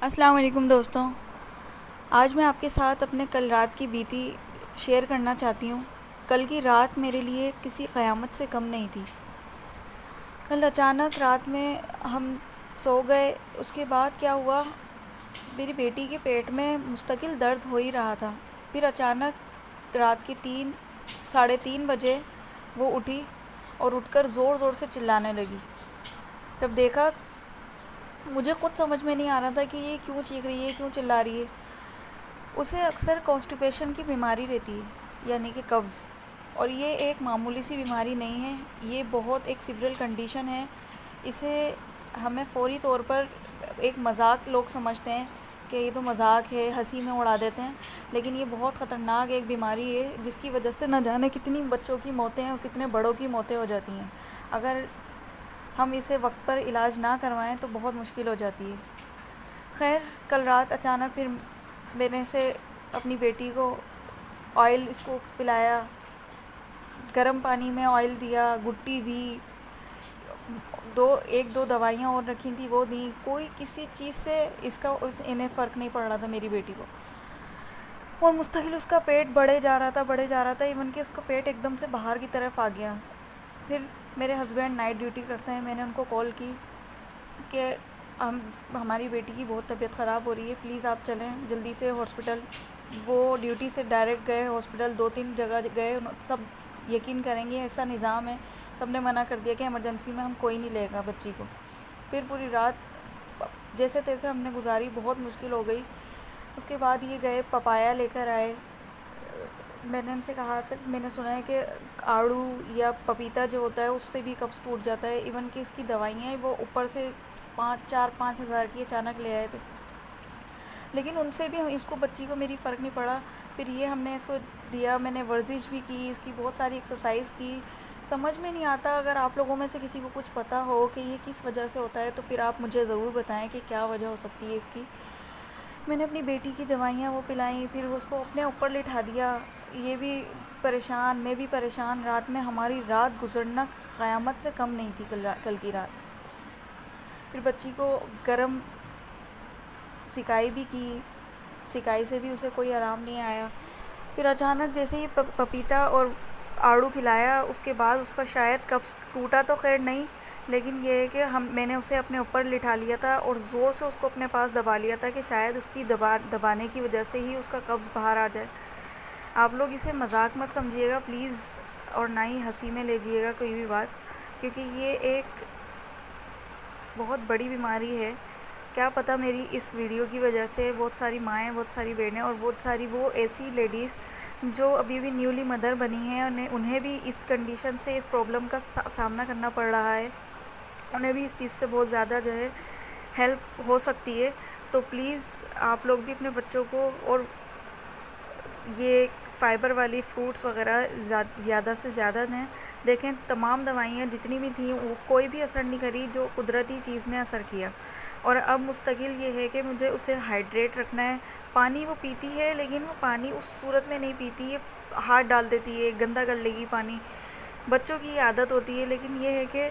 السلام علیکم دوستوں، آج میں آپ کے ساتھ اپنے کل رات کی بیتی شیئر کرنا چاہتی ہوں۔ کل کی رات میرے لیے کسی قیامت سے کم نہیں تھی۔ کل اچانک رات میں ہم سو گئے، اس کے بعد کیا ہوا، میری بیٹی کے پیٹ میں مستقل درد ہو ہی رہا تھا۔ پھر اچانک رات کے 3:30 بجے وہ اٹھی اور اٹھ کر زور زور سے چلانے لگی۔ جب دیکھا، مجھے خود سمجھ میں نہیں آ رہا تھا کہ یہ کیوں چیخ رہی ہے، کیوں چلا رہی ہے۔ اسے اکثر کانسٹیپیشن کی بیماری رہتی ہے، یعنی کہ قبض، اور یہ ایک معمولی سی بیماری نہیں ہے، یہ بہت ایک سیویئر کنڈیشن ہے۔ اسے ہمیں فوری طور پر ایک مذاق لوگ سمجھتے ہیں کہ یہ تو مذاق ہے، ہنسی میں اڑا دیتے ہیں، لیکن یہ بہت خطرناک ایک بیماری ہے جس کی وجہ سے نہ جانے کتنی بچوں کی موتیں اور کتنے بڑوں کی موتیں ہو جاتی ہیں۔ اگر ہم اسے وقت پر علاج نہ کروائیں تو بہت مشکل ہو جاتی ہے۔ خیر، کل رات اچانک پھر میں نے اپنی بیٹی کو آئل اس کو پلایا، گرم پانی میں آئل دیا، گٹی دی، ایک دو دوائیاں اور رکھی تھیں وہ دیں، کوئی کسی چیز سے انہیں فرق نہیں پڑ رہا تھا میری بیٹی کو، اور مستقل اس کا پیٹ بڑھے جا رہا تھا ایون کہ اس کا پیٹ ایک دم سے باہر کی طرف آ گیا۔ پھر میرے ہسبینڈ نائٹ ڈیوٹی کرتے ہیں، میں نے ان کو کال کی کہ ہماری بیٹی کی بہت طبیعت خراب ہو رہی ہے، پلیز آپ چلیں جلدی سے ہاسپٹل۔ وہ ڈیوٹی سے ڈائریکٹ گئے ہاسپٹل، 2-3 جگہ گئے، سب یقین کریں گے ایسا نظام ہے، سب نے منع کر دیا کہ ایمرجنسی میں ہم کوئی نہیں لے گا بچی کو۔ پھر پوری رات جیسے تیسے ہم نے گزاری، بہت مشکل ہو گئی۔ اس کے بعد یہ گئے، پپایا لے کر آئے۔ میں نے ان سے کہا تھا، میں نے سنا ہے کہ آڑو یا پپیتا جو ہوتا ہے اس سے بھی قبض ٹوٹ جاتا ہے، ایون کہ اس کی دوائیاں وہ اوپر سے 4-5 ہزار کی اچانک لے آئے تھے، لیکن ان سے بھی اس کو بچی کو میری فرق نہیں پڑا۔ پھر یہ ہم نے اس کو دیا، میں نے ورزش بھی کی، اس کی بہت ساری ایکسرسائز کی۔ سمجھ میں نہیں آتا، اگر آپ لوگوں میں سے کسی کو کچھ پتہ ہو کہ یہ کس وجہ سے ہوتا ہے تو پھر آپ مجھے ضرور بتائیں کہ کیا وجہ ہو سکتی ہے اس کی۔ میں نے اپنی بیٹی کی دوائیاں وہ پلائیں، پھر اس کو اپنے اوپر لٹھا دیا، یہ بھی پریشان، میں بھی پریشان۔ رات میں ہماری رات گزرنا قیامت سے کم نہیں تھی کل کی رات۔ پھر بچی کو گرم سکائی بھی کی، سکائی سے بھی اسے کوئی آرام نہیں آیا۔ پھر اچانک جیسے ہی پپیتا اور آڑو کھلایا، اس کے بعد اس کا شاید قبض ٹوٹا تو خیر نہیں، لیکن یہ ہے کہ میں نے اسے اپنے اوپر لٹھا لیا تھا اور زور سے اس کو اپنے پاس دبا لیا تھا کہ شاید اس کی دبانے کی وجہ سے ہی اس کا قبض باہر آ جائے۔ آپ لوگ اسے مذاق مت سمجھیے گا پلیز، اور نہ ہی ہنسی میں لیجیے گا کوئی بھی بات، کیونکہ یہ ایک بہت بڑی بیماری ہے۔ کیا پتہ میری اس ویڈیو کی وجہ سے بہت ساری مائیں، بہت ساری بہنیں اور بہت ساری وہ ایسی لیڈیز جو ابھی بھی نیولی مدر بنی ہیں، انہیں بھی اس کنڈیشن سے، اس پرابلم کا سامنا کرنا پڑ رہا ہے، انہیں بھی اس چیز سے بہت زیادہ جو ہے ہیلپ ہو سکتی ہے۔ تو پلیز آپ لوگ بھی اپنے بچوں کو، اور یہ فائبر والی فروٹس وغیرہ زیادہ سے زیادہ دیں۔ دیکھیں، تمام دوائیاں جتنی بھی تھیں وہ کوئی بھی اثر نہیں کری، جو قدرتی چیز نے اثر کیا۔ اور اب مستقل یہ ہے کہ مجھے اسے ہائیڈریٹ رکھنا ہے۔ پانی وہ پیتی ہے، لیکن وہ پانی اس صورت میں نہیں پیتی ہے، ہاتھ ڈال دیتی ہے، گندا کر لے گی پانی، بچوں کی عادت ہوتی ہے۔ لیکن یہ ہے کہ